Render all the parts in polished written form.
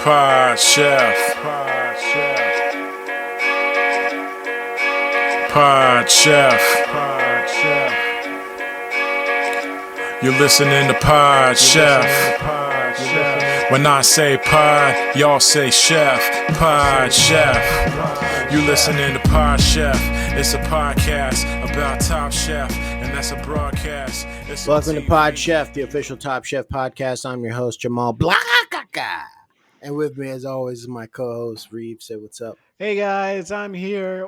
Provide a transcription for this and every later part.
Pod Chef. Pod Chef. You're listening to Pod Chef. When I say pod, y'all say chef. Pod Chef. You listening to Pod Chef. It's a podcast about Top Chef, and that's a broadcast. Welcome to Pod Chef, the official Top Chef podcast. I'm your host, Jamal Blakaka. And with me, as always, is my co-host, Reeves. Say what's up. Hey guys, I'm here.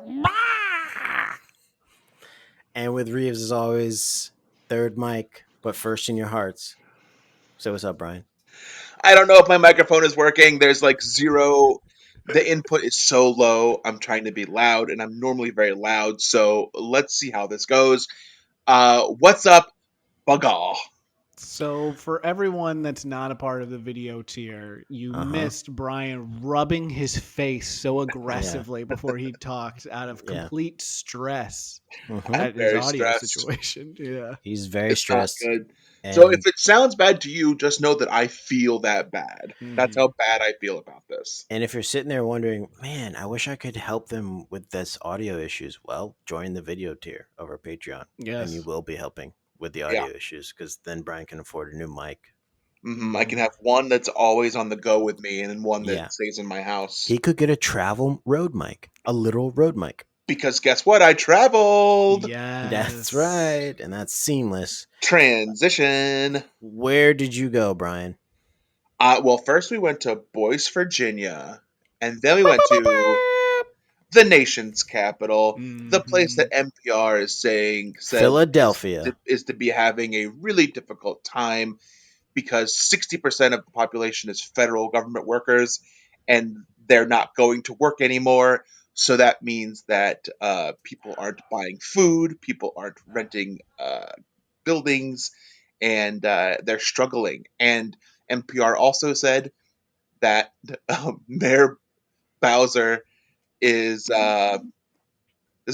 And with Reeves, as always, third mic, but first in your hearts. Say what's up, Brian. I don't know if my microphone is working. There's like zero. The input is so low. I'm trying to be loud, and I'm normally very loud. So let's see how this goes. What's up, Bugall? So for everyone that's not a part of the video tier, you missed Brian rubbing his face so aggressively before he talked out of complete stress at his Very audio stressed. situation. Yeah. He's very It's not stressed. good. And So if it sounds bad to you, just know that I feel that bad. That's how bad I feel about this. And if you're sitting there wondering, man, I wish I could help them with this audio issues, well, join the video tier of our Patreon. Yes. And you will be helping with the audio issues, because then Brian can afford a new mic. I can have one that's always on the go with me, and then one that Yeah. stays in my house. He could get a travel road mic, a literal road mic. Because guess what? I traveled. Yes. That's right. And that's seamless. Transition. Where did you go, Brian? Well, first we went to Boyce, Virginia, and then we went to the nation's capital, the place that NPR is says Philadelphia. is to be having a really difficult time because 60% of the population is federal government workers, and they're not going to work anymore. So that means that people aren't buying food, people aren't renting buildings, and they're struggling. And NPR also said that Mayor Bowser is her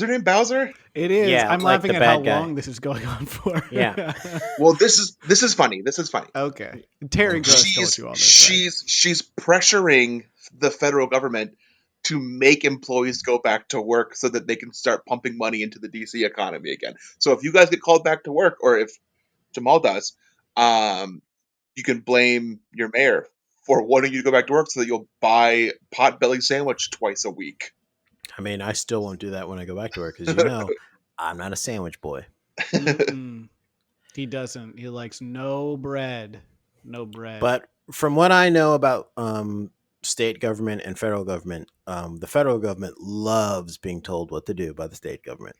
name Bowser? It is. Yeah, I'm like laughing the at how bad guy. long this is going on for. Yeah. Well, this is funny. This is funny. Okay. Terry Gross told you all this. She's pressuring the federal government to make employees go back to work so that they can start pumping money into the DC economy again. So if you guys get called back to work, or if Jamal does, you can blame your mayor for wanting you to go back to work so that you'll buy Potbelly sandwich twice a week. I mean, I still won't do that when I go back to work, because you know I'm not a sandwich boy. Mm-mm. He doesn't. He likes no bread. No bread. But from what I know about state government and federal government, the federal government loves being told what to do by the state government.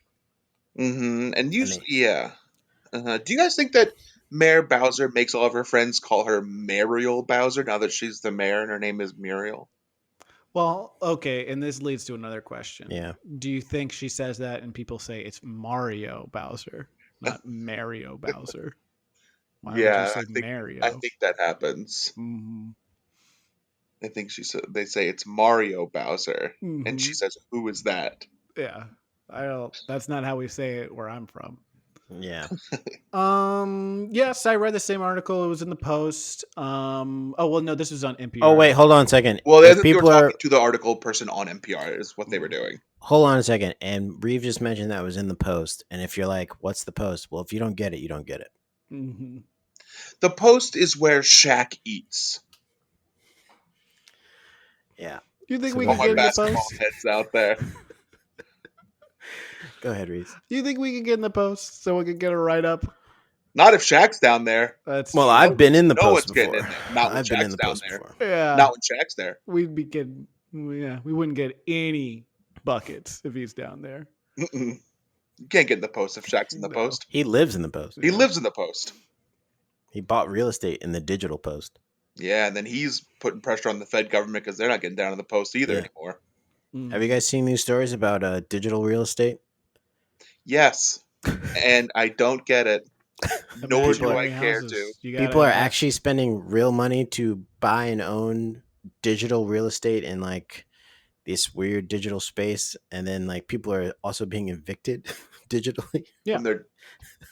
And usually, do you guys think that Mayor Bowser makes all of her friends call her Muriel Bowser now that she's the mayor and her name is Muriel? Well, okay, and this leads to another question. Yeah. Do you think she says that and people say it's Mario Bowser, not Mario Bowser? Why would you say Mario? I think that happens. Mhm. I think they say it's Mario Bowser, and Mhm. she says, "Who is that?" Yeah, I don't. That's not how we say it where I'm from. Yeah. Yes, I read the same article. It was in the Post. Oh well, no, this was on NPR. Oh, wait, hold on a second. Well, If they were people talking to the article person on NPR is what they were doing. Hold on a second. And Reeve just mentioned that was in the Post. And if you're like, what's the Post? Well, if you don't get it, you don't get it. Mm-hmm. The Post is where Shaq eats. Yeah. You think So we go could All get my in the basketball Post? heads out there. Go ahead, Reeve. You think we could get in the Post so we could get a write up? Not if Shaq's down there. That's Well, true. I've been in the No Post one's getting before. in there. Not when I've been in Shaq's the down Post there. before. Yeah, Not when Shaq's there. we'd be getting. Yeah, we wouldn't get any buckets if he's down there. Mm-mm. You can't get in the Post if Shaq's in the No. Post. He lives in the Post. He lives in the Post. He bought real estate in the digital Post. Yeah, and then he's putting pressure on the Fed government because they're not getting down in the Post either Yeah. anymore. Mm. Have you guys seen these stories about digital real estate? Yes, and I don't get it. Nor Imagine do how I many care houses to. you gotta People are have. actually spending real money to buy and own digital real estate in like this weird digital space, and then like people are also being evicted digitally. Yeah. When they're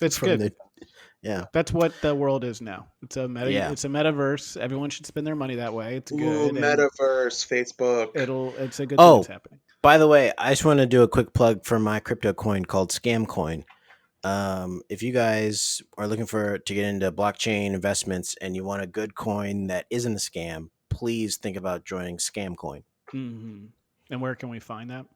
It's from good. the Yeah. That's what the world is now. It's a Yeah. It's a metaverse. Everyone should spend their money that way. It's Ooh, good. and metaverse, Facebook. It's a good thing that's happening. By the way, I just want to do a quick plug for my crypto coin called Scamcoin. If you guys are looking to get into blockchain investments and you want a good coin that isn't a scam, please think about joining Scamcoin. Mm-hmm. And where can we find that?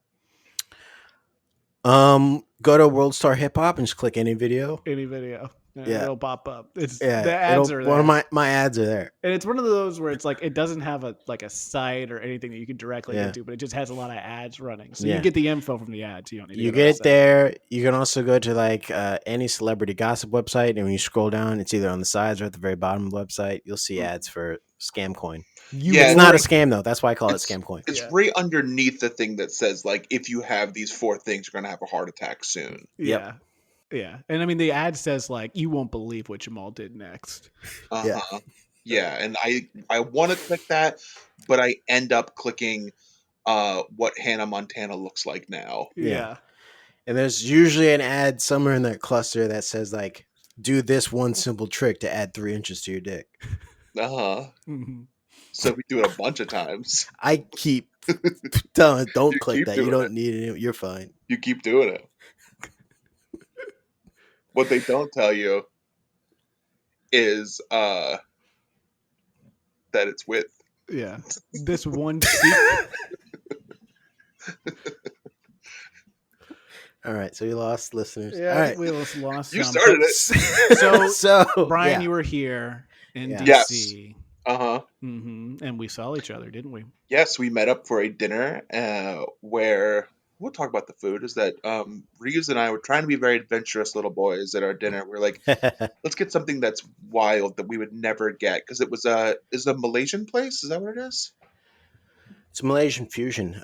Go to World Star Hip Hop and just click any video. Any video. Yeah. It'll pop up. It's Yeah, the ads are there. one of my ads are there. And it's one of those where it's like it doesn't have a site or anything that you can directly Yeah. get to, but it just has a lot of ads running. So Yeah. you get the info from the ads. You don't need to You go to the get it site. there. You can also go to like any celebrity gossip website, and when you scroll down, it's either on the sides or at the very bottom of the website. You'll see ads for Scamcoin. Yeah, It's not a scam though. That's why I call it Scamcoin. It's Yeah. right underneath the thing that says, like, if you have these 4 things, you're going to have a heart attack soon. Yep. Yeah. Yeah. And I mean, the ad says, like, you won't believe what Jamal did next. Uh-huh. Yeah, and I want to click that, but I end up clicking what Hannah Montana looks like now. Yeah. And there's usually an ad somewhere in that cluster that says like, "Do this one simple trick to add 3 inches to your dick." Uh-huh. Mm-hmm. So we do it a bunch of times. I keep telling, don't You click keep that. You doing don't it. need it. You're fine. You keep doing it. What they don't tell you is that it's with. Yeah. This one secret. All right, so you lost listeners. Yeah, All right. we lost You some. started it. So, So Brian, yeah. you were here in Yeah. DC. Uh-huh. And we saw each other, didn't we? Yes, we met up for a dinner where we'll talk about the food. Is that Reeves and I were trying to be very adventurous little boys at our dinner. We're like, let's get something that's wild that we would never get because it was a Malaysian place. Is that what it is? It's Malaysian fusion.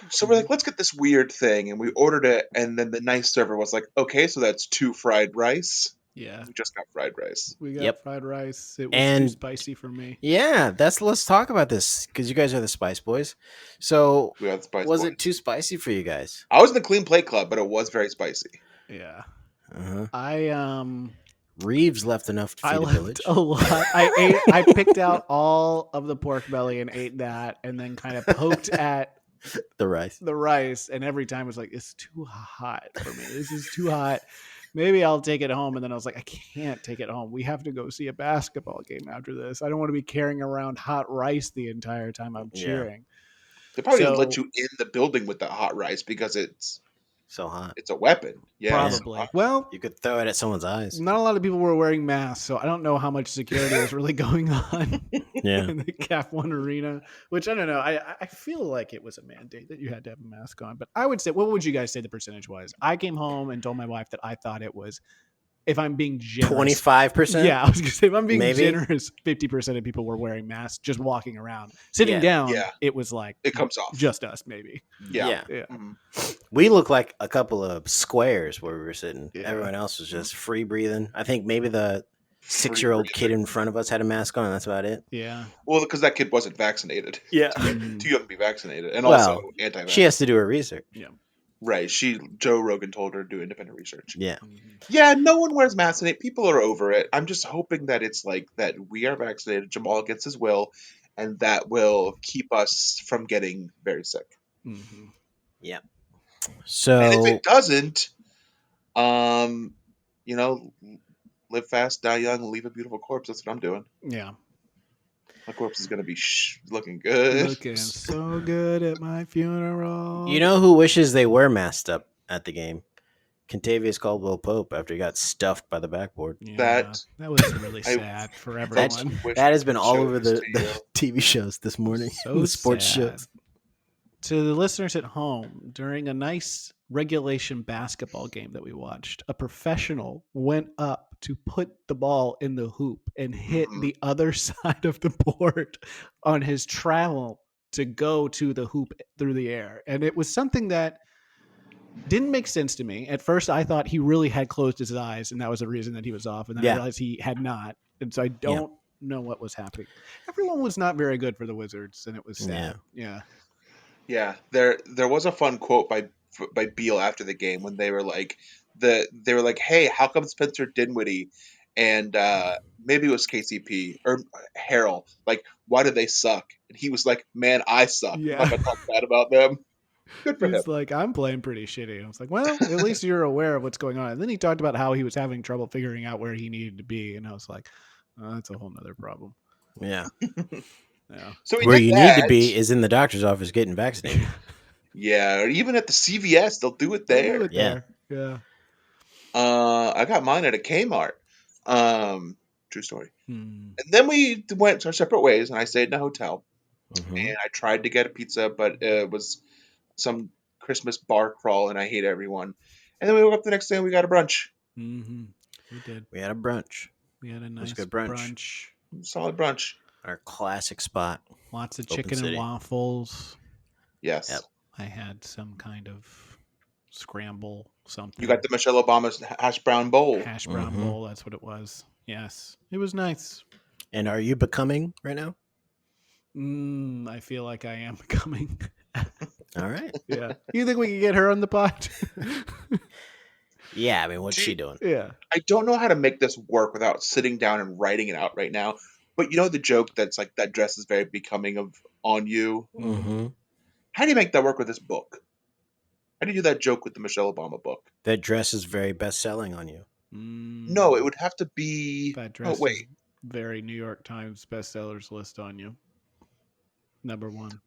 So we're like, let's get this weird thing, and we ordered it, and then the nice server was like, okay, so that's 2 fried rice. Yeah. We just got fried rice. We got Yep. fried rice. It was And- too spicy for me. Yeah, let's talk about this because you guys are the Spice Boys. So We got the spice. was boys. it too spicy for you guys? I was in the clean plate club, but it was very spicy. Yeah. Uh-huh. I Reeves left enough to feed I a left village. a lot. I picked out all of the pork belly and ate that, and then kind of poked at The rice. the rice, and every time it was like, it's too hot for me. This is too hot. Maybe I'll take it home. And then I was like, I can't take it home. We have to go see a basketball game after this. I don't want to be carrying around hot rice the entire time I'm Yeah. cheering. They probably didn't So- let you in the building with the hot rice because it's So hot. a weapon. Yeah, it's Probably. hot. Well, You could throw it at someone's eyes. not a lot of people were wearing masks, so I don't know how much security was really going on Yeah. in the CAF 1 arena, which I don't know. I feel like it was a mandate that you had to have a mask on, but I would say, what would you guys say the percentage was? I came home and told my wife that I thought it was, if I'm being generous, 25%? Yeah, I was gonna say if I'm being Maybe. generous, 50% of people were wearing masks, just walking around. Sitting Yeah. down, Yeah. it was like It comes off. just us, maybe. Yeah. Yeah. Mhm. We look like a couple of squares where we were sitting. Yeah. Everyone else was just free breathing. I think maybe the 6-year-old Free kid breathing. in front of us had a mask on, and that's about it. Yeah. Well, because that kid wasn't vaccinated. Yeah. Mm. Too young to be vaccinated, and Well, also anti-vax. She has to do her research. Right. Joe Rogan told her to do independent research. Yeah. Yeah, no one wears masks, and people are over it. I'm just hoping that it's like that we are vaccinated, Jamal gets his will, and that will keep us from getting very sick. Mhm. So And if it doesn't, live fast, die young, leave a beautiful corpse. That's what I'm doing. Yeah. My corpse is going to be looking good. Looking so good at my funeral. you know who wishes they were masked up at the game? Contavious Caldwell Pope after he got stuffed by the backboard. Yeah, that- that was really I- sad for That's- everyone. Wish That has been all showed over this the to you. TV shows this morning. So the sports sad. shows. To the listeners at home, during a nice regulation basketball game that we watched, a professional went up to put the ball in the hoop and hit Mhm. the other side of the board on his travel to go to the hoop through the air. And it was something that didn't make sense to me. At first, I thought he really had closed his eyes, and that was the reason that he was off. And then I Yeah. realized he had not. And so I don't know what was happening. Everyone was not very good for the Wizards, and it was sad. Yeah. Yeah, there was a fun quote by Beal after the game when they were like, they were like, "Hey, how come Spencer Dinwiddie and maybe it was KCP or Harrell? Like, why do they suck?" And he was like, "Man, I suck. I'm Yeah. not gonna talk bad about them." Good for him. He's like, I'm playing pretty shitty. I was like, well, at least you're aware of what's going on. And then he talked about how he was having trouble figuring out where he needed to be. And I was like, oh, that's a whole nother problem. Yeah. Yeah. So he Where did you that. need to be is in the doctor's office getting vaccinated. Yeah, or even at the CVS, they'll do it there. Do it Yeah. there. Yeah. I got mine at a Kmart. True story. Hmm. And then we went our separate ways, and I stayed in a hotel. Mhm. And I tried to get a pizza, but it was some Christmas bar crawl, and I hate everyone. And then we woke up the next day and we got a brunch. Mm-hmm. We did. We had a brunch. We had a nice good brunch. brunch. Solid brunch. Our classic spot. Lots of Open chicken and City. waffles. Yes. Yep. I had some kind of scramble something. You got the Michelle Obama's hash brown bowl. hash brown Mhm. bowl. That's what it was. Yes. It was nice. And are you becoming right now? I feel like I am becoming. All right. Yeah. You think we can get her on the pod? Yeah, I mean, what's she doing? Yeah. I don't know how to make this work without sitting down and writing it out right now. But you know the joke that's like that dress is very becoming of on you. Mm-hmm. How do you make that work with this book? How do you do that joke with the Michelle Obama book? That dress is very best-selling on you. No, it would have to be. That Oh dress wait, is very New York Times bestsellers list on you. Number one.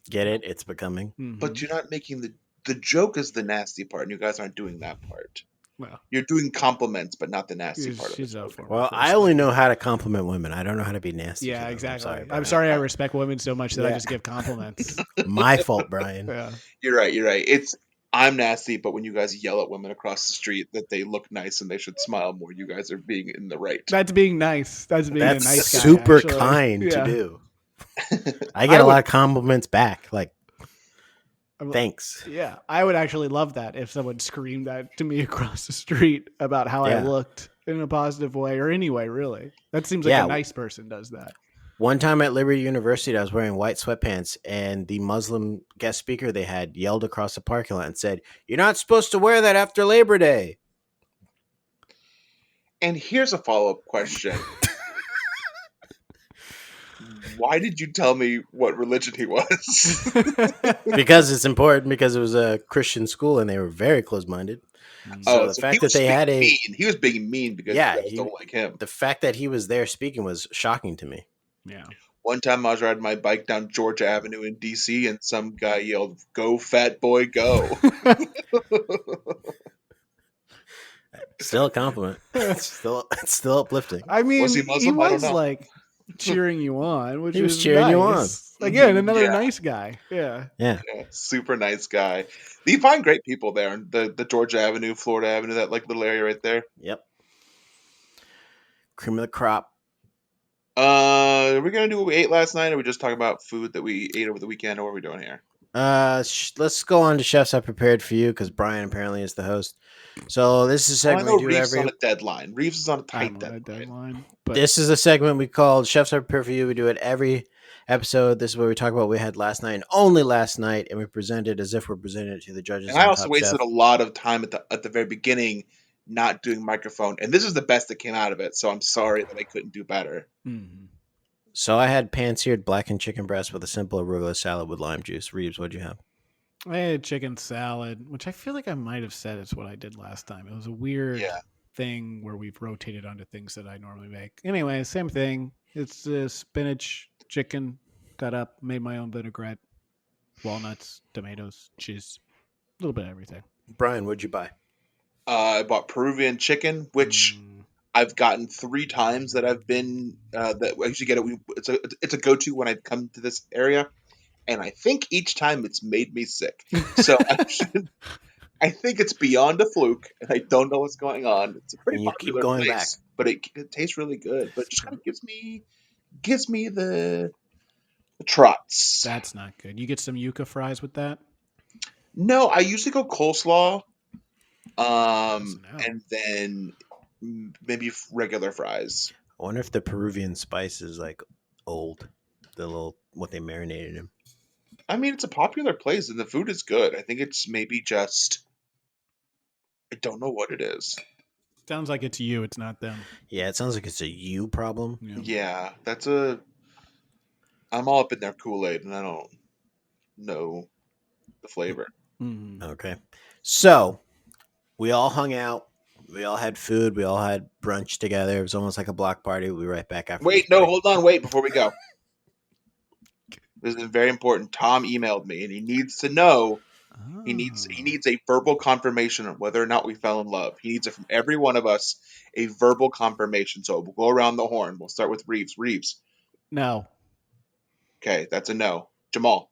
Get it? It's becoming. but you're not making the joke is the nasty part, and you guys aren't doing that part. Well, You're doing compliments, but not the nasty part of she's the up joke. for it. Well, I only know how to compliment women. I don't know how to be nasty. to Yeah, them. exactly. Brian. I'm sorry I respect women so much that I Yeah. just give compliments. My fault, Brian. Yeah. You're right. You're right. I'm nasty, but when you guys yell at women across the street that they look nice and they should smile more, you guys are being in the right. That's being nice. That's being That's a nice guy. super actually. kind Yeah. to do. I get a lot of compliments back. Like, I'm- thanks. Yeah, I would actually love that if someone screamed that to me across the street about how I Yeah. looked in a positive way or any way, really. That seems like Yeah. a nice person does that. One time at Liberty University, I was wearing white sweatpants, and the Muslim guest speaker they had yelled across the parking lot and said, "You're not supposed to wear that after Labor Day." And here's a follow-up question. Why did you tell me what religion he was? Because it's important, because it was a Christian school and they were very close-minded. So the fact he that was they had being a mean. He was being mean because Yeah, you guys don't like him. the fact that he was there speaking was shocking to me. Yeah. One time I was riding my bike down Georgia Avenue in DC and some guy yelled, "Go fat boy, go." Still a compliment. It's still uplifting. I mean, Was he Muslim? I don't was know. like cheering you on, which He was is cheering you nice. Again, another Yeah. nice guy. Yeah. Yeah. Yeah, super nice guy. You find great people there in the Georgia Avenue, Florida Avenue, that like little area right there. Yep. Cream of the crop. Are we gonna do what we ate last night, or are we just talking about food that we ate over the weekend, or what are we doing here? Let's go on to chefs I prepared for you, because Brian apparently is the host. So this is a Well, I segment know we do Reeves is every. on a deadline. Reeves is on a tight I'm on a deadline. deadline. But This is a segment we called Chefs I Prepare for You. We do it every episode. This is where we talk about what we had last night and only last night, and we present it as if we're presenting it to the judges. And I on also Top wasted Chef. a lot of time at the very beginning not doing microphone, and this is the best that came out of it. So I'm sorry that I couldn't do better. Mhm. So I had pan-seared blackened chicken breast with a simple arugula salad with lime juice. Reeves, what'd you have? I had chicken salad, which I feel like I might have said it's what I did last time. It was a weird Yeah. thing where we've rotated onto things that I normally make. Anyway, same thing. It's spinach, chicken, cut up, made my own vinaigrette, walnuts, tomatoes, cheese, a little bit of everything. Brian, what'd you buy? I bought Peruvian chicken, which I've gotten 3 times that I've been that I usually get it. It's a go-to when I come to this area, and I think each time it's made me sick. So I think it's beyond a fluke, and I don't know what's going on. It's a pretty And you keep popular going place, but it tastes really good. But it just kind of gives me the trots. That's not good. You get some yuca fries with that? No, I usually go coleslaw, No. and then maybe regular fries. I wonder if the Peruvian spice is like old. The little what they marinated in. I mean, it's a popular place, and the food is good. I think it's maybe just I don't know what it is. Sounds like it's you. It's not them. Yeah, it sounds like it's a you problem. Yeah, I'm all up in their Kool-Aid, and I don't know the flavor. Mm-hmm. Okay. So we all hung out. We all had food. We all had brunch together. It was almost like a block party. We'll be right back after. Wait, no, hold on. Wait, before we go. This is very important. Tom emailed me, and he needs to know. He needs a verbal confirmation of whether or not we fell in love. He needs it from every one of us, a verbal confirmation. So we'll go around the horn. We'll start with Reeves. Reeves. No. Okay, that's a no. Jamal.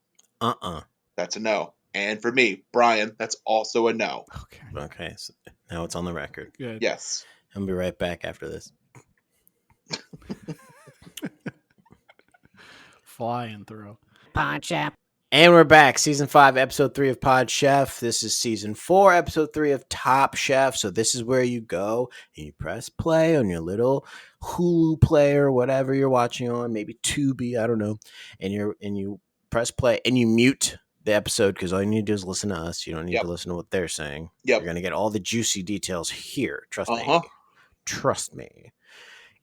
That's a no. And for me, Brian, that's also a no. Okay. So now it's on the record. Good. Yes. I'll be right back after this. Flying through. Pod Chef. And we're back. Season 5, Episode 3 of Pod Chef. This is Season 4, Episode 3 of Top Chef. So this is where you go and you press play on your little Hulu player, whatever you're watching on, maybe Tubi, I don't know. And you press play and you mute the episode because all you need to do is listen to us. You don't need to listen to what they're saying. Yep. You're going to get all the juicy details here. Trust me. Uh-huh. Trust me.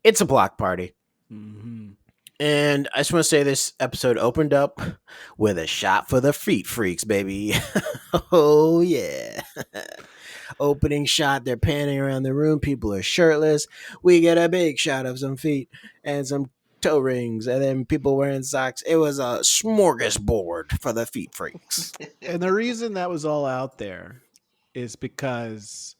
It's a block party. Mm-hmm. And I just want to say this episode opened up with a shot for the feet freaks, baby. Oh, yeah. Opening shot, they're panning around the room. People are shirtless. We get a big shot of some feet and some toe rings, and then people wearing socks. It was a smorgasbord for the feet freaks. And the reason that was all out there is because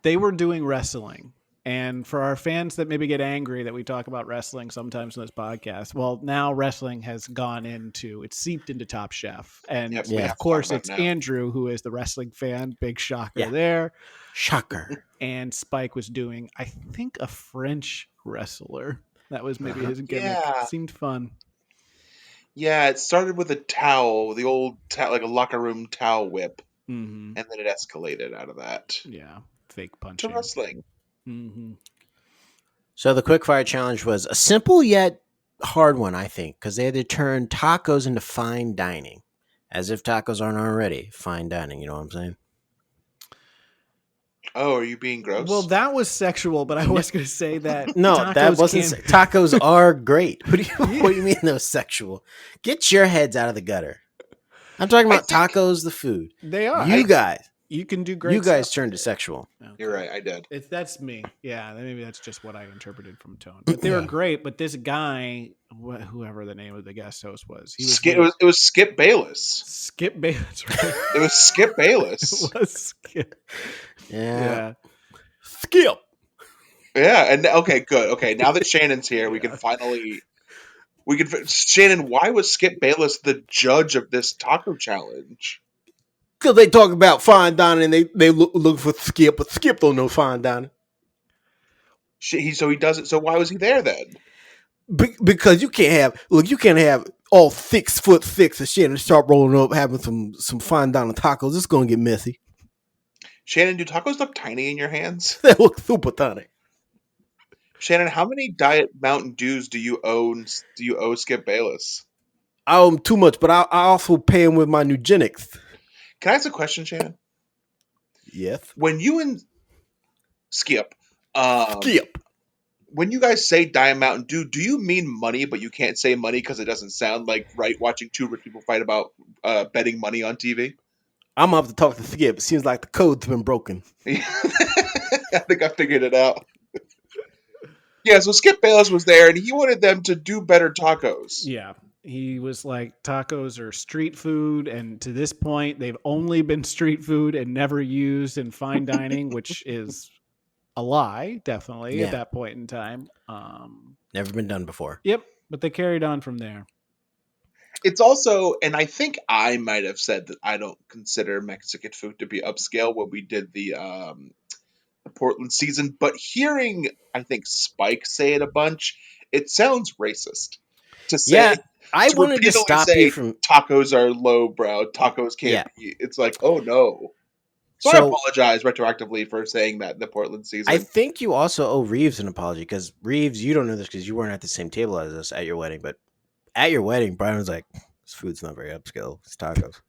they were doing wrestling. And for our fans that maybe get angry that we talk about wrestling sometimes in this podcast, well, now wrestling has it's seeped into Top Chef. And of course, it's Andrew, who is the wrestling fan. Big shocker there. Shocker. And Spike was doing, I think, a French wrestler. That was maybe his gimmick. Yeah. It seemed fun. Yeah, it started with a towel, the old like a locker room towel whip. Mm-hmm. And then it escalated out of that. Yeah. Fake punching. To wrestling. Mm-hmm. So the quickfire challenge was a simple yet hard one, I think, because they had to turn tacos into fine dining, as if tacos aren't already fine dining. You know what I'm saying? Oh, are you being gross? Well, that was sexual, but I was going to say that. No, that wasn't. Tacos are great. What do you mean that was sexual? Get your heads out of the gutter. I'm talking about tacos, the food. They are. You guys. You can do great. You guys stuff. turned to sexual. Okay. You're right. I did. That's me. Yeah, maybe that's just what I interpreted from tone. But they were great. But this guy, whoever the name of the guest host was, it was Skip Bayless. Skip Bayless, right? It was Skip Bayless. It was Skip. Yeah. Skip. Yeah, and okay, good. Okay, now that Shannon's here, we can finally. Shannon, why was Skip Bayless the judge of this taco challenge? Because they talk about fine dining, and they look for Skip, but Skip don't know fine dining. So he doesn't. So why was he there then? Because you can't have all 6'6" and shit and start rolling up having some fine dining tacos. It's gonna get messy. Shannon, do tacos look tiny in your hands? They look super tiny. Shannon, how many Diet Mountain Dews do you owe Skip Bayless? I owe him too much, but I also pay him with my Nugenics. Can I ask a question, Shannon? Yes. When you and Skip, Skip, when you guys say Diet Mountain Dew, do you mean money, but you can't say money because it doesn't sound like right watching two rich people fight about betting money on TV? I'm gonna have to talk to Skip. It seems like the code's been broken. I think I figured it out. Yeah, so Skip Bayless was there, and he wanted them to do better tacos. Yeah. He was like, tacos are street food, and to this point, they've only been street food and never used in fine dining, which is a lie, definitely, at that point in time. Never been done before. Yep, but they carried on from there. It's also, and I think I might have said that I don't consider Mexican food to be upscale when we did the Portland season, but hearing, I think, Spike say it a bunch, it sounds racist to say. Yeah, I wanted to stop you from tacos are lowbrow. Tacos can't be. It's like, oh no. So I apologize retroactively for saying that in the Portland season. I think you also owe Reeves an apology because Reeves, you don't know this because you weren't at the same table as us at your wedding, but at your wedding, Brian was like, "This food's not very upscale. It's tacos,"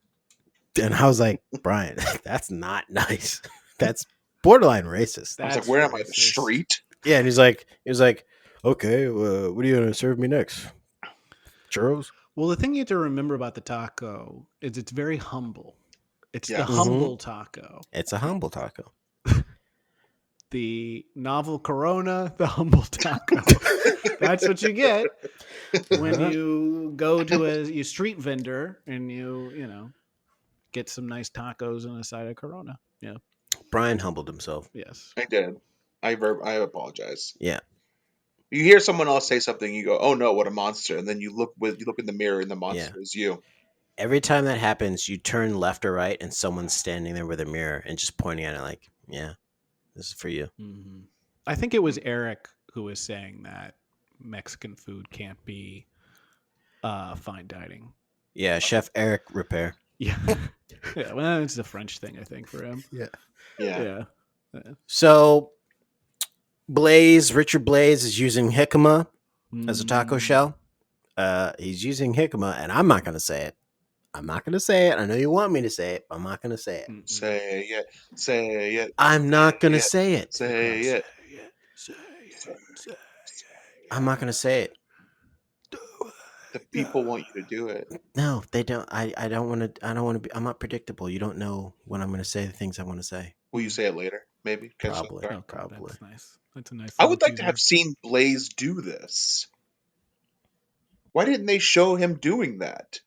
and I was like, "Brian, that's not nice. That's borderline racist. I was like, where am I? The street? Yeah, and he was like, okay, what are you gonna serve me next? Churros? Well, the thing you have to remember about the taco is it's very humble. It's Yeah. the humble taco. It's a humble taco. The novel Corona, the humble taco. That's what you get when you go to a street vendor and you get some nice tacos and a side of Corona. Yeah. Brian humbled himself. Yes. I did. I apologize. Yeah. You hear someone else say something, you go, "Oh no, what a monster!" And then you look in the mirror, and the monster is you. Every time that happens, you turn left or right, and someone's standing there with a mirror and just pointing at it like, "Yeah, this is for you." Mm-hmm. I think it was Eric who was saying that Mexican food can't be fine dining. Yeah, Chef Eric Repair. Yeah. Yeah. Well, it's a French thing, I think, for him. Yeah. So, Richard Blaze is using jicama as a taco shell. He's using jicama, and I'm not going to say it. I'm not going to say it. I know you want me to say it, but I'm not going to say it. Say it. Say it. I'm not going to say it. Say it. I'm not going to say it. The people want you to do it. No, they don't. I don't want to. I don't want to be. I'm not predictable. You don't know when I'm going to say the things I want to say. Will you say it later? Maybe. Probably. Oh, Probably. That's nice. That's a nice. I would little like to have seen Blaze do this. Why didn't they show him doing that?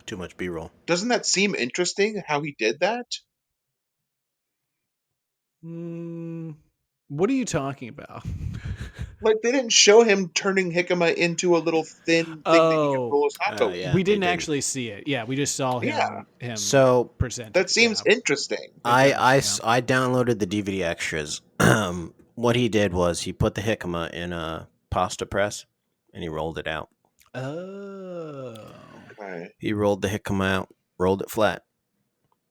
Too much B-roll. Doesn't that seem interesting how he did that? What are you talking about? Like, they didn't show him turning jicama into a little thin thing that he can roll his taco. yeah. We didn't actually see it. Yeah, we just saw him. So present. That seems interesting. I downloaded the DVD extras. What he did was he put the jicama in a pasta press and he rolled it out. Oh. Okay. He rolled the jicama out, rolled it flat.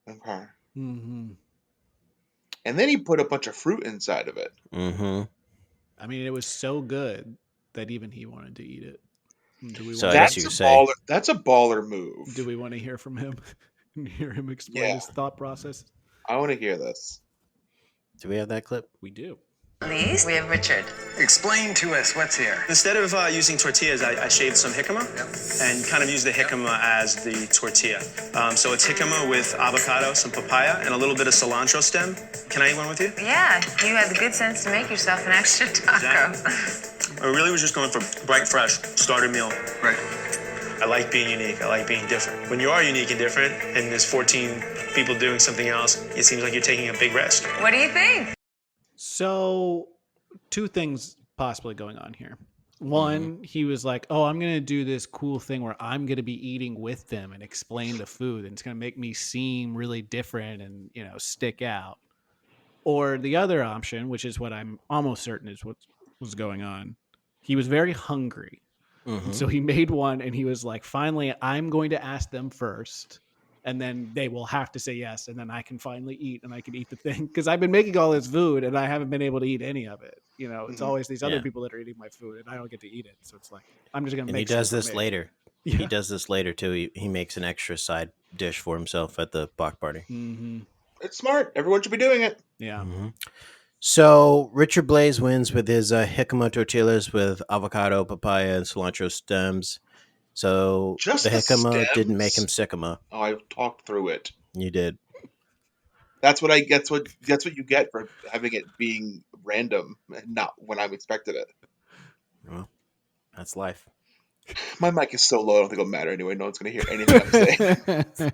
Okay. Mm-hmm. And then he put a bunch of fruit inside of it. Mm-hmm. I mean, it was so good that even he wanted to eat it. Do we So want I guess to, you could say that's a baller move. do we want to hear from him and hear him explain his thought process? I want to hear this. Do we have that clip? We do. Please, we have Richard. Explain to us what's here. Instead of using tortillas, I shaved some jicama and kind of used the jicama as the tortilla. So it's jicama with avocado, some papaya, and a little bit of cilantro stem. Can I eat one with you? Yeah, you had the good sense to make yourself an extra taco. Exactly. I really was just going for bright, fresh starter meal. Right. I like being unique. I like being different. When you are unique and different, and there's 14 people doing something else, it seems like you're taking a big risk. What do you think? So, two things possibly going on here. One, he was like, "Oh, I'm going to do this cool thing where I'm going to be eating with them and explain the food, and it's going to make me seem really different and stick out." Or the other option, which is what I'm almost certain is what was going on. He was very hungry, so he made one, and he was like, "Finally, I'm going to ask them first." And then they will have to say yes, and then I can finally eat, and I can eat the thing. Because I've been making all this food, and I haven't been able to eat any of it. It's always these other people that are eating my food, and I don't get to eat it. So it's like, I'm just going to make it. And he does this later. Yeah. He does this later, too. He makes an extra side dish for himself at the block party. Mm-hmm. It's smart. Everyone should be doing it. Yeah. Mm-hmm. So Richard Blaze wins with his jicama tortillas with avocado, papaya, and cilantro stems. So Just the the jicama didn't stems? make him sycama. Oh, I talked through it. You did. That's what you get for having it being random and not when I'm expected it. Well, that's life. My mic is so low, I don't think it'll matter anyway. No one's going to hear anything I'm saying.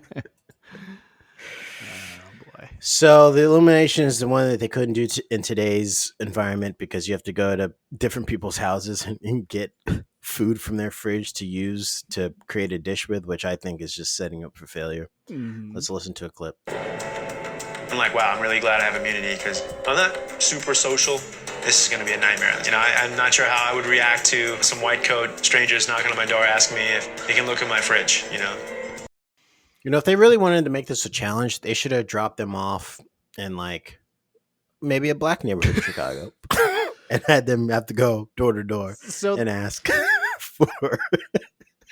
Oh boy. So the illumination is the one that they couldn't do in today's environment because you have to go to different people's houses and get food from their fridge to use to create a dish with, which I think is just setting up for failure. Mhm. Let's listen to a clip. I'm like, wow, I'm really glad I have immunity because I'm not super social. This is going to be a nightmare. I'm not sure how I would react to some white coat strangers knocking on my door asking me if they can look at my fridge, If they really wanted to make this a challenge, they should have dropped them off in maybe a black neighborhood in Chicago and had them have to go door to door So and ask for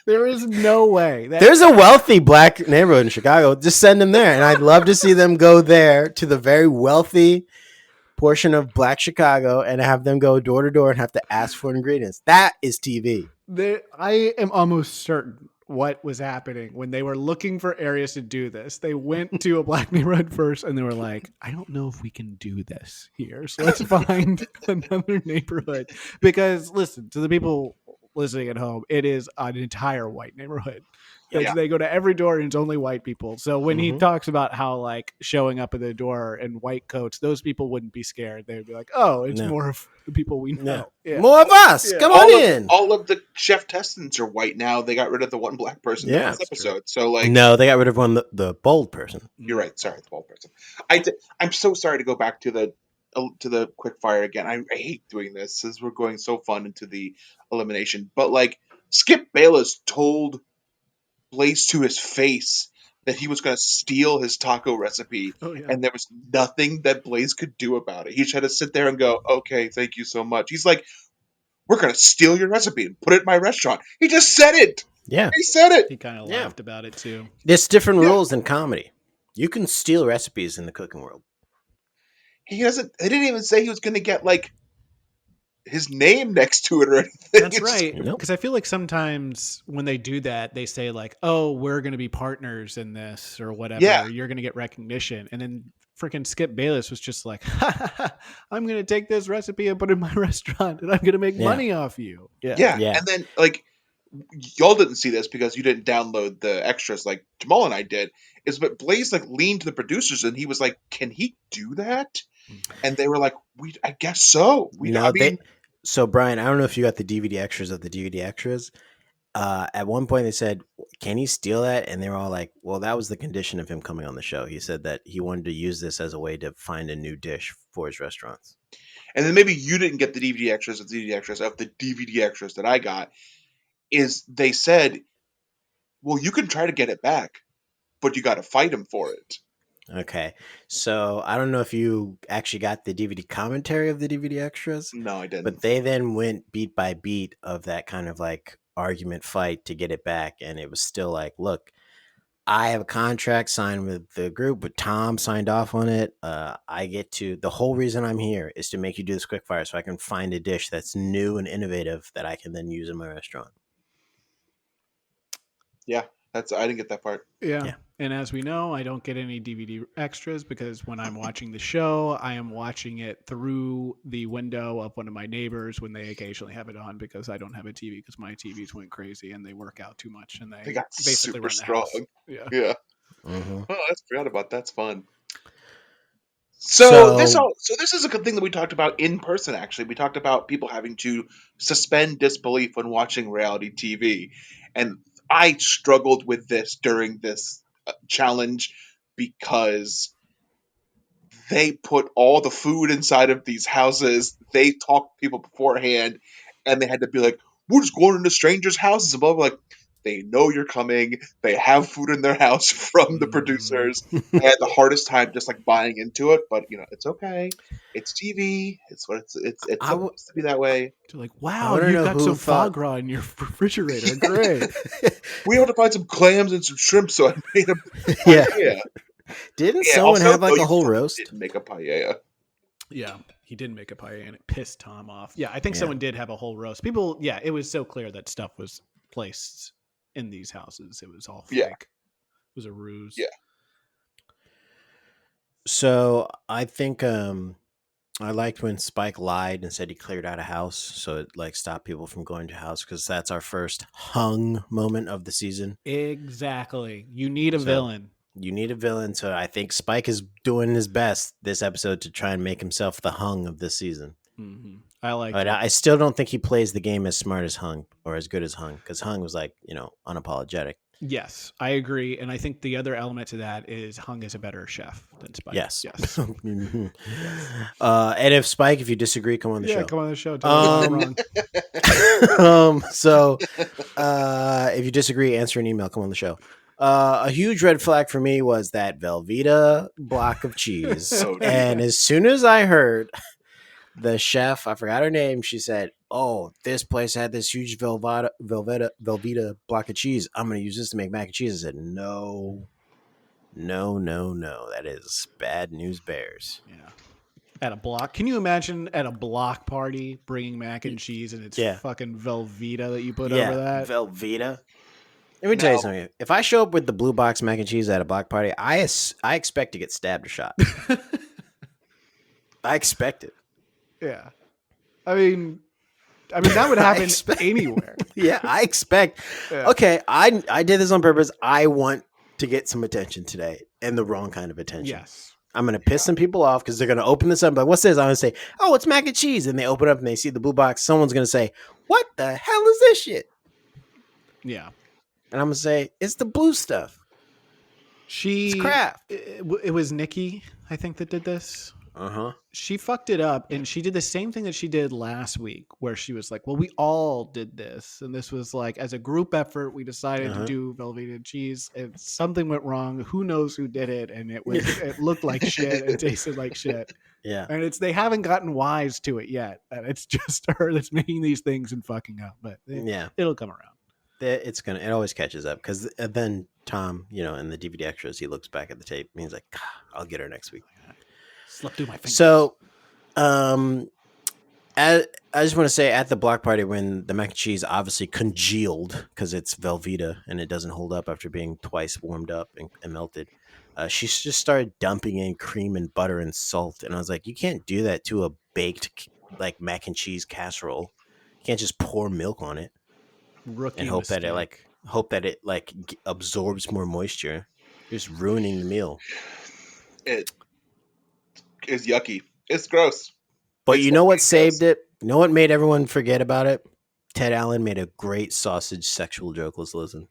There is no way. There's a wealthy black neighborhood in Chicago. Just send them there. And I'd love to see them go there to the very wealthy portion of black Chicago and have them go door to door and have to ask for ingredients. That is TV. I am almost certain what was happening when they were looking for areas to do this. They went to a black neighborhood first and they were like, I don't know if we can do this here. So let's find another neighborhood. Because listen, to the people listening at home, it is an entire white neighborhood. Yeah. They go to every door and it's only white people. So when he talks about how like showing up at the door in white coats, those people wouldn't be scared. They would be like, oh, it's more of the people we know. Yeah. More of us. Come on in. All of the chef testants are white now. They got rid of the one black person in this episode. So like, no, they got rid of the bold person. You're right. Sorry, the bold person. I'm so sorry to go back to the quick fire again. I hate doing this since we're going so fun into the elimination. But like, Skip Bayless told Blaze to his face that he was going to steal his taco recipe, and there was nothing that Blaze could do about it. He just had to sit there and go, okay, thank you so much. He's like, we're going to steal your recipe and put it in my restaurant. He just said it. Yeah. He said it. He kind of laughed about it too. There's different rules in comedy. You can steal recipes in the cooking world. He didn't even say he was going to get like his name next to it or anything. That's right. Because I feel like sometimes when they do that, they say like, oh, we're going to be partners in this or whatever. Yeah. You're going to get recognition. And then freaking Skip Bayless was just like, I'm going to take this recipe and put it in my restaurant and I'm going to make money off you. Yeah. And then like, y'all didn't see this because you didn't download the extras like Jamal and I did. But Blaze like leaned to the producers and he was like, can he do that? And they were like, I guess so. So Brian, I don't know if you got the DVD extras of the DVD extras. At one point they said, can he steal that? And they were all like, well, that was the condition of him coming on the show. He said that he wanted to use this as a way to find a new dish for his restaurants. And then maybe you didn't get the DVD extras of the DVD extras that I got. Is they said, well, you can try to get it back, but you got to fight him for it. Okay. So I don't know if you actually got the DVD commentary of the DVD extras. No, I didn't. But they then went beat by beat of that kind of like argument fight to get it back. And it was still like, look, I have a contract signed with the group, but Tom signed off on it. The whole reason I'm here is to make you do this quick fire so I can find a dish that's new and innovative that I can then use in my restaurant. Yeah, I didn't get that part. Yeah. And as we know, I don't get any DVD extras because when I'm watching the show, I am watching it through the window of one of my neighbors when they occasionally have it on because I don't have a TV because my TVs went crazy and they work out too much and they got basically super strong. Yeah. Mm-hmm. Oh, I forgot about that. That's fun. So this is a good thing that we talked about in person. Actually, we talked about people having to suspend disbelief when watching reality TV, and I struggled with this during this challenge because they put all the food inside of these houses. They talked to people beforehand, and they had to be like, "We're just going into strangers' houses," and blah blah. Like, they know you're coming. They have food in their house from the producers. They had the hardest time just like buying into it, but it's okay. It's TV. It's what it's supposed to be that way. They're like, wow, you got some foie gras in your refrigerator. Great. We had to find some clams and some shrimp, so I made a paella. Didn't someone have like a whole roast? Didn't make a paella. Yeah, he did make a paella, and it pissed Tom off. Yeah, I think someone did have a whole roast. People, it was so clear that stuff was placed in these houses. It was all fake. It was a ruse. Yeah. So I think I liked when Spike lied and said he cleared out a house, so it like stopped people from going to house because that's our first hung moment of the season. Exactly. You need a villain. You need a villain. So I think Spike is doing his best this episode to try and make himself the hung of this season. Mm-hmm. I like but I still don't think he plays the game as smart as Hung or as good as Hung because Hung was like, unapologetic. Yes, I agree. And I think the other element to that is Hung is a better chef than Spike. Yes. And if Spike, if you disagree, come on the show. Yeah, come on the show. Tell me wrong. So if you disagree, answer an email, come on the show. A huge red flag for me was that Velveeta block of cheese. And as soon as I heard the chef, I forgot her name. She said, "Oh, this place had this huge Velveeta block of cheese. I'm going to use this to make mac and cheese." I said, "No. That is bad news bears." Yeah. At a block. Can you imagine at a block party bringing mac and cheese and it's fucking Velveeta that you put over that? Velveeta. Let me tell you something. If I show up with the blue box mac and cheese at a block party, I expect to get stabbed or shot. I expect it. Yeah. I mean that would happen anywhere. Yeah, I expect. Yeah. Okay, I did this on purpose. I want to get some attention today, and the wrong kind of attention. Yes. I'm going to piss some people off because they're going to open this up. Like, what's this? I'm going to say, "Oh, it's mac and cheese." And they open up and they see the blue box. Someone's going to say, "What the hell is this shit?" Yeah. And I'm going to say, "It's the blue stuff. It's crap." It was Nikki, I think, that did this. Uh-huh. She fucked it up, and she did the same thing that she did last week, where she was like, well, we all did this, and this was like, as a group effort, we decided to do Velveeta cheese, and something went wrong. Who knows who did it? And it looked like shit and tasted like shit. Yeah. And they haven't gotten wise to it yet, and it's just her that's making these things and fucking up, but it'll come around. It always catches up, because then Tom, in the DVD extras, he looks back at the tape and he's like, "I'll get her next week." Slipped through my fingers. So, I just want to say, at the block party, when the mac and cheese obviously congealed because it's Velveeta and it doesn't hold up after being twice warmed up and melted, she just started dumping in cream and butter and salt, and I was like, you can't do that to a baked like mac and cheese casserole. You can't just pour milk on it and hope that it absorbs more moisture. You're just ruining the meal. It is yucky. It's gross. But you know what saved it? You know what made everyone forget about it? Ted Allen made a great sausage sexual joke. Let's listen.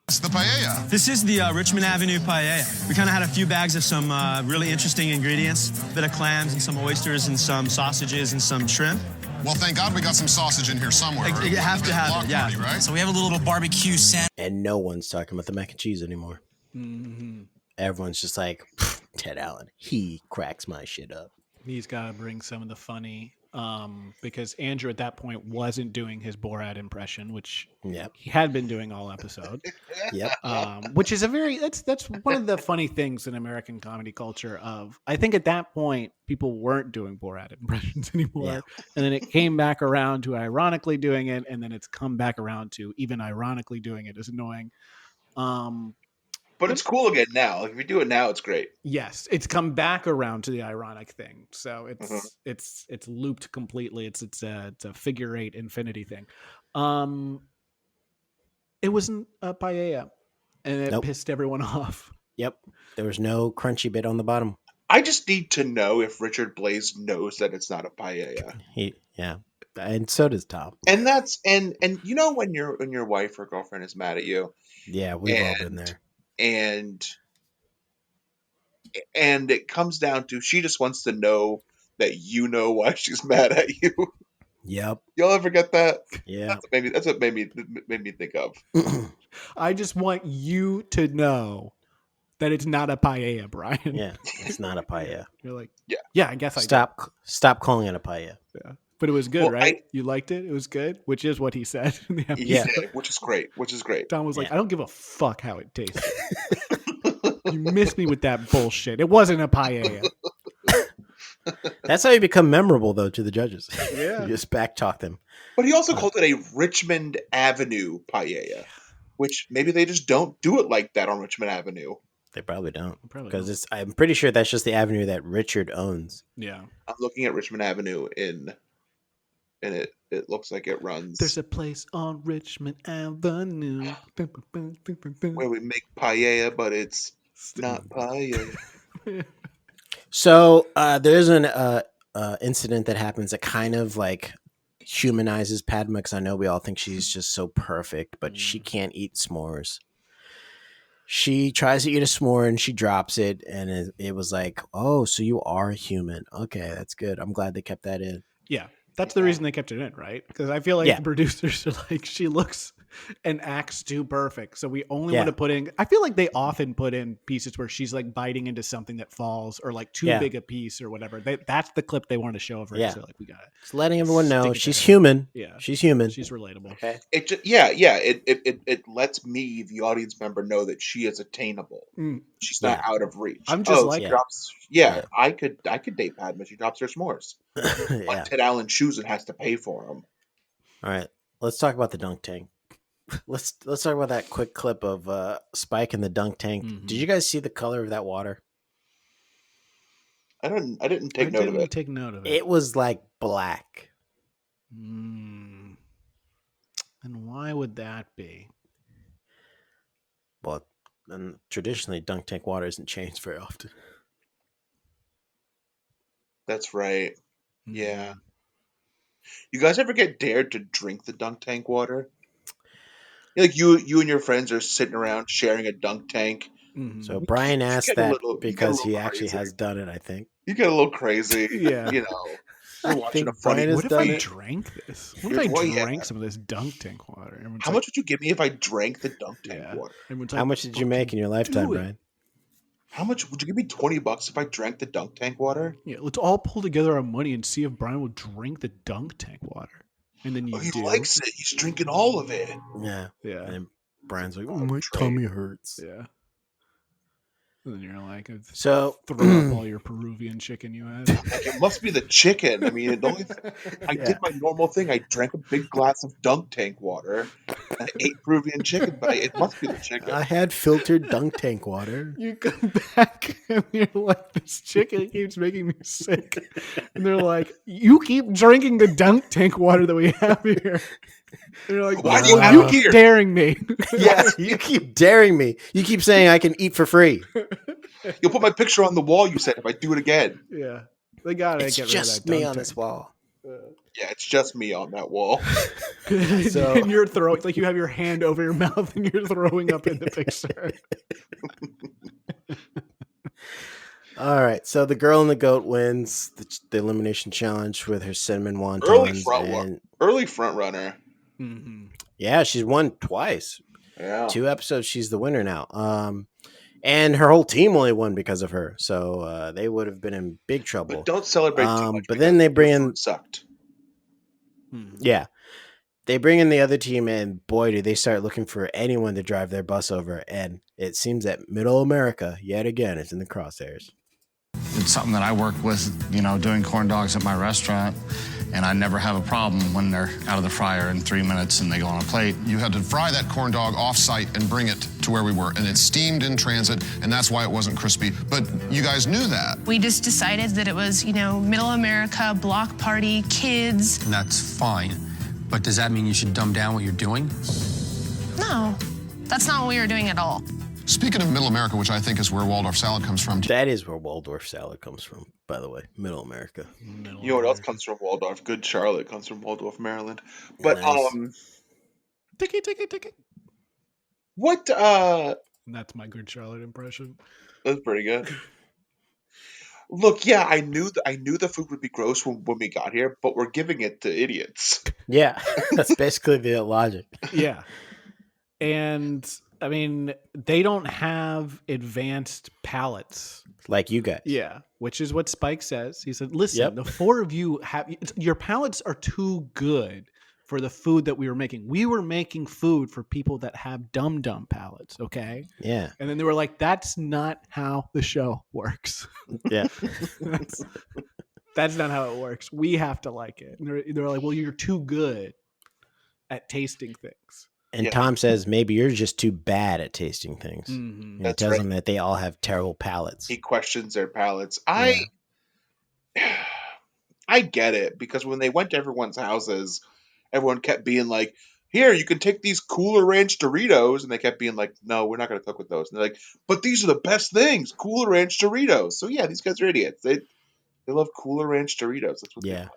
It's the paella. This is the Richmond Avenue paella. We kind of had a few bags of some really interesting ingredients. A bit of clams and some oysters and some sausages and some shrimp. Well, thank God we got some sausage in here somewhere. You have to have it, yeah. Party, right? So we have a little barbecue sandwich. And no one's talking about the mac and cheese anymore. Mm-hmm. Everyone's just like, Ted Allen, he cracks my shit up. He's got to bring some of the funny, because Andrew at that point wasn't doing his Borat impression, which he had been doing all episode. Which is that's one of the funny things in American comedy culture. I think at that point people weren't doing Borat impressions anymore, and then it came back around to ironically doing it, and then it's come back around to even ironically doing it is annoying. But it's cool again now. Like, if you do it now, it's great. Yes, it's come back around to the ironic thing. So it's looped completely. It's a figure eight infinity thing. It wasn't a paella, and it pissed everyone off. Yep, there was no crunchy bit on the bottom. I just need to know if Richard Blaze knows that it's not a paella. And so does Tom. And that's and when your wife or girlfriend is mad at you. Yeah, we've all been there. And it comes down to she just wants to know that you know why she's mad at you. Yep. Y'all ever get that? Yeah. That's what made me think of. I just want you to know that it's not a paella, Brian. Yeah, it's not a paella. You're like, yeah, I guess stop calling it a paella. Yeah. But it was good, right? You liked it? It was good, which is what he said in the episode. Yeah, which is great. Tom was like, I don't give a fuck how it tastes. You missed me with that bullshit. It wasn't a paella. That's how you become memorable, though, to the judges. Yeah. You just backtalk them. But he also called it a Richmond Avenue paella, which maybe they just don't do it like that on Richmond Avenue. They probably don't. Because I'm pretty sure that's just the avenue that Richard owns. Yeah. I'm looking at Richmond Avenue and it looks like it runs. There's a place on Richmond Avenue where we make paella, but it's not paella. So there's an incident that happens that kind of like humanizes Padma, because I know we all think she's just so perfect, but she can't eat s'mores. She tries to eat a s'more and she drops it, and it was like, oh, so you are human. Okay, that's good. I'm glad they kept that in. Yeah. That's the reason they kept it in, right? Because I feel like the producers are like, she looks and acts too perfect. So we only want to put in, I feel like they often put in pieces where she's like biting into something that falls or like too big a piece or whatever. That's the clip they want to show of her. So like, we got it. Just letting everyone know she's human. Yeah. She's human. She's relatable. Okay. It lets me, the audience member, know that she is attainable. She's not out of reach. I'm just like, I could date Padme. She drops her s'mores. But Ted Allen chooses and has to pay for them. All right, let's talk about the dunk tank. Let's talk about that quick clip of Spike in the dunk tank. Did you guys see the color of that water? I didn't take note of it. Take note of it. It was like black. And why would that be? Well, and traditionally, dunk tank water isn't changed very often. That's right. Yeah. You guys ever get dared to drink the dunk tank water? Like you and your friends are sitting around sharing a dunk tank. So Brian asked that because he actually has done it, I think. You get a little crazy. Yeah. You know, you're watching a funny. What if I drank this? What if I drank some of this dunk tank water? How much would you give me if I drank the dunk tank water? How much did you make in your lifetime, Brian? How much would you give me? $20 if I drank the dunk tank water? Yeah, let's all pull together our money and see if Brian will drink the dunk tank water. And then he likes it. He's drinking all of it. Yeah. Yeah. And Brian's like, oh, my tummy hurts. Yeah. And then you're like, so throw up all your Peruvian chicken you had. Like, it must be the chicken. I mean, I did my normal thing. I drank a big glass of dunk tank water and ate Peruvian chicken, but it must be the chicken. I had filtered dunk tank water. You come back and you're like, this chicken keeps making me sick. And they're like, you keep drinking the dunk tank water that we have here. And you're like, why do you have it here? Daring me? Yeah, you keep daring me. You keep saying I can eat for free. You'll put my picture on the wall, you said, if I do it again. Yeah. They got to get rid of that. It's just me on this wall. Yeah, it's just me on that wall. So, and you're throwing, like you have your hand over your mouth and you're throwing up in the picture. All right, so the girl in the goat wins the elimination challenge with her cinnamon wontons. Early front runner. Mm-hmm. Yeah, she's won twice. Yeah, 2 episodes. She's the winner now. And her whole team only won because of her, so they would have been in big trouble. But don't celebrate too much. But then they bring in sucked. Yeah, they bring in the other team, and boy, do they start looking for anyone to drive their bus over. And it seems that Middle America yet again is in the crosshairs. It's something that I work with, doing corn dogs at my restaurant, and I never have a problem when they're out of the fryer in 3 minutes and they go on a plate. You had to fry that corn dog off-site and bring it to where we were, and it's steamed in transit, and that's why it wasn't crispy. But you guys knew that. We just decided that it was, Middle America, block party, kids. And that's fine, but does that mean you should dumb down what you're doing? No, that's not what we were doing at all. Speaking of Middle America, which I think is where Waldorf salad comes from. That is where Waldorf salad comes from, by the way. Middle America. You know what else comes from Waldorf? Good Charlotte comes from Waldorf, Maryland. But Ticket. What That's my Good Charlotte impression. That's pretty good. Look, yeah, I knew the food would be gross when we got here, but we're giving it to idiots. Yeah, that's basically the logic. Yeah. And I mean, they don't have advanced palates like you guys. Yeah, which is what Spike says. He said, listen, the 4 of you your palates are too good for the food that we were making. We were making food for people that have dumb palates, okay? Yeah. And then they were like, that's not how the show works. Yeah. That's not how it works. We have to like it. And they're like, well, you're too good at tasting things. And Tom says, maybe you're just too bad at tasting things. Mm-hmm. And he tells them that they all have terrible palates. He questions their palates. I get it, because when they went to everyone's houses, everyone kept being like, here, you can take these Cooler Ranch Doritos. And they kept being like, no, we're not going to cook with those. And they're like, but these are the best things, Cooler Ranch Doritos. So yeah, these guys are idiots. They love Cooler Ranch Doritos. That's what they love.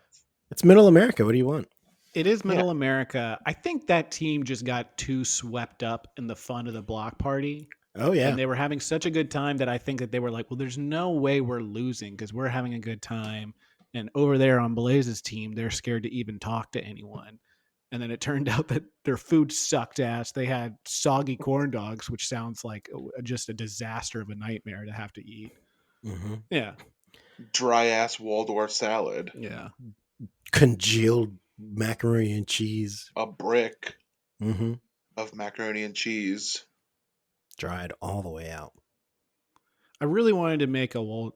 It's Middle America. What do you want? It is Middle America. I think that team just got too swept up in the fun of the block party. Oh, yeah. And they were having such a good time that I think that they were like, well, there's no way we're losing because we're having a good time. And over there on Blaze's team, they're scared to even talk to anyone. And then it turned out that their food sucked ass. They had soggy corn dogs, which sounds like just a disaster of a nightmare to have to eat. Mm-hmm. Yeah. Dry ass Waldorf salad. Yeah. Congealed macaroni and cheese. A brick Mm-hmm. of macaroni and cheese. Dried all the way out. I really wanted to make I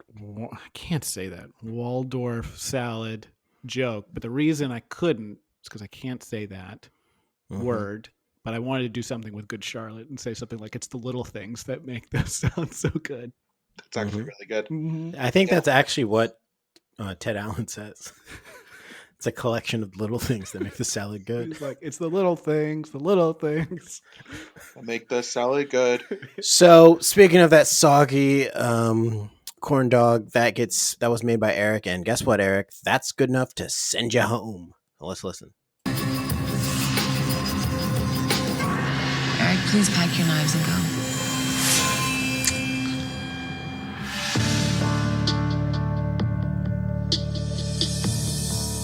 can't say that, Waldorf salad joke, but the reason I couldn't is because I can't say that word, but I wanted to do something with Good Charlotte and say something like, it's the little things that make this sound so good. That's actually really good. Mm-hmm. I think that's actually what Ted Allen says. It's a collection of little things that make the salad good. He's like, it's the little things that make the salad good. So speaking of that soggy corn dog, that was made by Eric, and guess what, Eric? That's good enough to send you home. So let's listen. Eric, please pack your knives and go.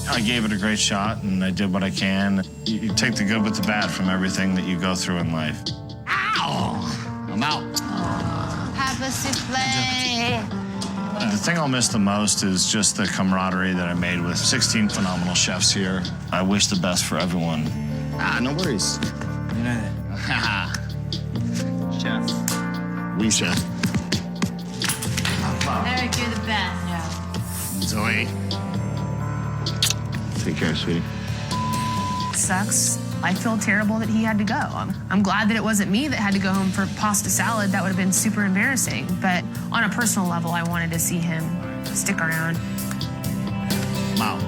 I gave it a great shot, and I did what I can. You take the good with the bad from everything that you go through in life. Ow! I'm out. Have a souffle. The thing I'll miss the most is just the camaraderie that I made with 16 phenomenal chefs here. I wish the best for everyone. No worries. Chef. We chef. Eric, you're the best. Yeah. Zoe. Take care, sweetie. Sucks. I feel terrible that he had to go. I'm glad that it wasn't me that had to go home for pasta salad. That would have been super embarrassing. But on a personal level, I wanted to see him stick around. Wow.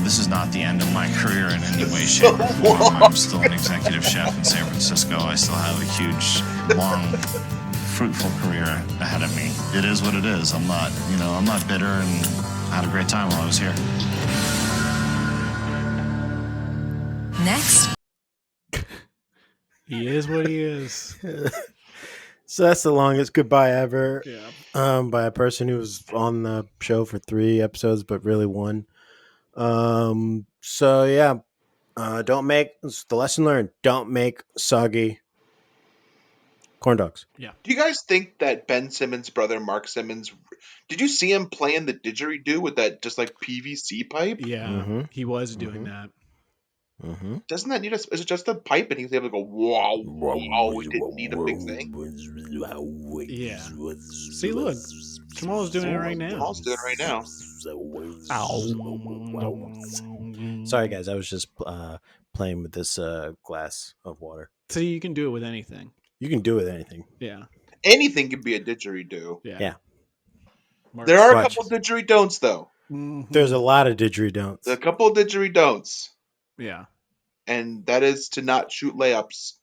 This is not the end of my career in any way, shape, or form. I'm still an executive chef in San Francisco. I still have a huge, long, fruitful career ahead of me. It is what it is. I'm not bitter, and I had a great time while I was here. Next. He is what he is. So that's the longest goodbye ever. Yeah. By a person who was on the show for 3 episodes, but really 1. So yeah, don't make the lesson learned. Don't make soggy corn dogs. Yeah. Do you guys think that Ben Simmons' brother, Mark Simmons, did you see him playing the didgeridoo with that just like PVC pipe? Yeah, he was doing that. Mm-hmm. Doesn't that need is it just a pipe and he's able to go wow, wow, it didn't need a big thing? Yeah. See, look, Jamal's doing it right now. Jamal's doing it right now. Sorry guys, I was just playing with this glass of water. So you can do it with anything. You can do it with anything. Yeah. Anything can be a didgeridoo. Yeah. There are a couple didgeridon'ts though. Mm-hmm. There's a lot of didgeridon'ts. There's a couple of didgeridon'ts. Yeah. And that is to not shoot layups.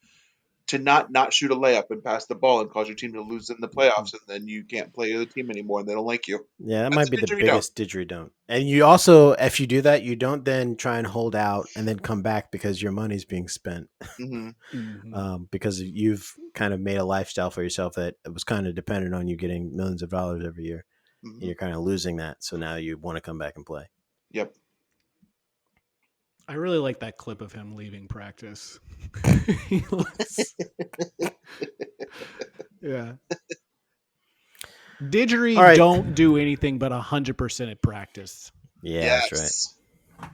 To not shoot a layup and pass the ball and cause your team to lose in the playoffs, and then you can't play the team anymore and they don't like you. Yeah, that might be the biggest didgeridoo. And you also, if you do that, you don't then try and hold out and then come back because your money's being spent. Mm-hmm. Because you've kind of made a lifestyle for yourself that was kind of dependent on you getting millions of dollars every year. Mm-hmm. And you're kind of losing that. So now you want to come back and play. Yep. I really like that clip of him leaving practice. Yeah. Didgeridoo don't do anything but 100% at practice. Yeah, yes. That's right.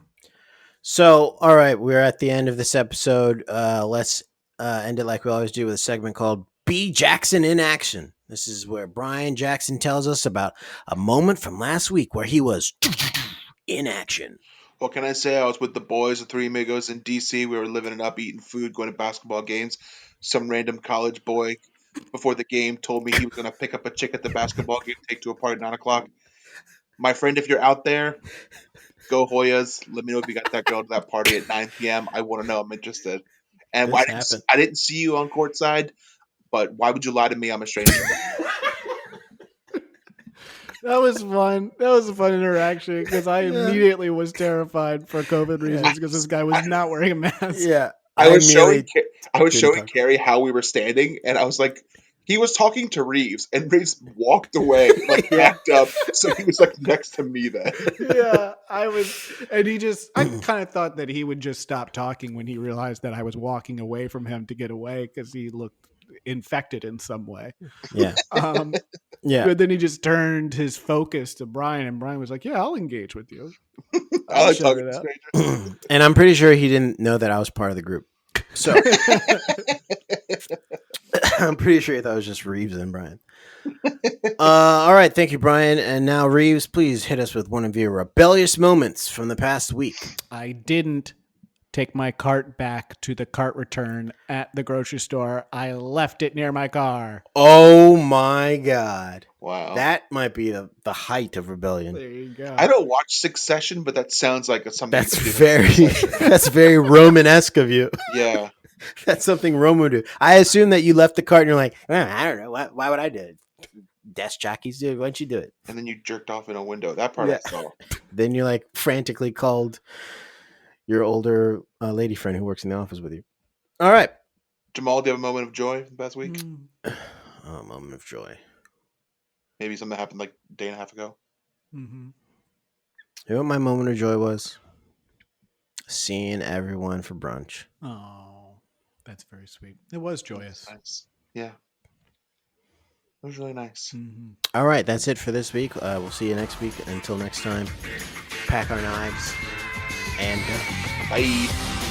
So, all right, we're at the end of this episode. Let's end it like we always do with a segment called B. Jackson in Action. This is where Brian Jackson tells us about a moment from last week where he was in action. What can I say? I was with the boys, the Three Amigos in D.C. We were living it up, eating food, going to basketball games. Some random college boy before the game told me he was going to pick up a chick at the basketball game, take to a party at 9 o'clock. My friend, if you're out there, go Hoyas. Let me know if you got that girl to that party at 9 p.m. I want to know. I'm interested. And I didn't see you on courtside, but why would you lie to me? I'm a stranger. That was fun. That was a fun interaction because I immediately was terrified for COVID reasons because this guy was not wearing a mask. Yeah. I was showing Carrie how we were standing, and I was like, He was talking to Reeves, and Reeves walked away, like backed up, so he was like next to me then. Yeah, I kind of thought that he would just stop talking when he realized that I was walking away from him to get away because he looked infected in some way. Yeah. Yeah. But then he just turned his focus to Brian, and Brian was like, "Yeah, I'll engage with you. I like talking to strangers." And I'm pretty sure he didn't know that I was part of the group. So I'm pretty sure he thought it was just Reeves and Brian. All right, thank you, Brian. And now, Reeves, please hit us with one of your rebellious moments from the past week. I didn't take my cart back to the cart return at the grocery store. I left it near my car. Oh my God. Wow. That might be the height of rebellion. There you go. I don't watch Succession, but that sounds like something. That's very Roman-esque of you. Yeah. That's something Roman would do. I assume that you left the cart and you're like, I don't know. Why would I do it? Desk jockeys do it. Why don't you do it? And then you jerked off in a window. That part I saw. Then you like frantically called your older lady friend who works in the office with you. All right. Jamal, do you have a moment of joy the past week? A moment of joy. Maybe something that happened like a day and a half ago. Mm-hmm. You know what my moment of joy was? Seeing everyone for brunch. Oh, that's very sweet. It was joyous. Nice. Yeah. It was really nice. Mm-hmm. All right, that's it for this week. We'll see you next week. Until next time, pack our knives and bye.